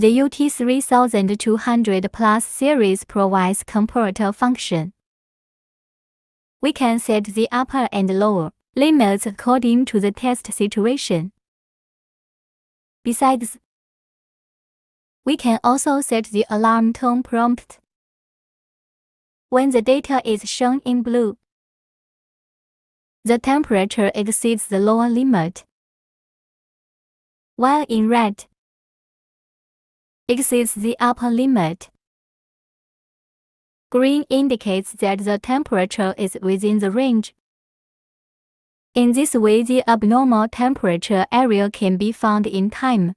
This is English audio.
The UT3200 Plus series provides comparator function. We can set the upper and lower limits according to the test situation. Besides, we can also set the alarm tone prompt. When the data is shown in blue, the temperature exceeds the lower limit, while in red, exceeds the upper limit. Green indicates that the temperature is within the range. In this way, the abnormal temperature area can be found in time.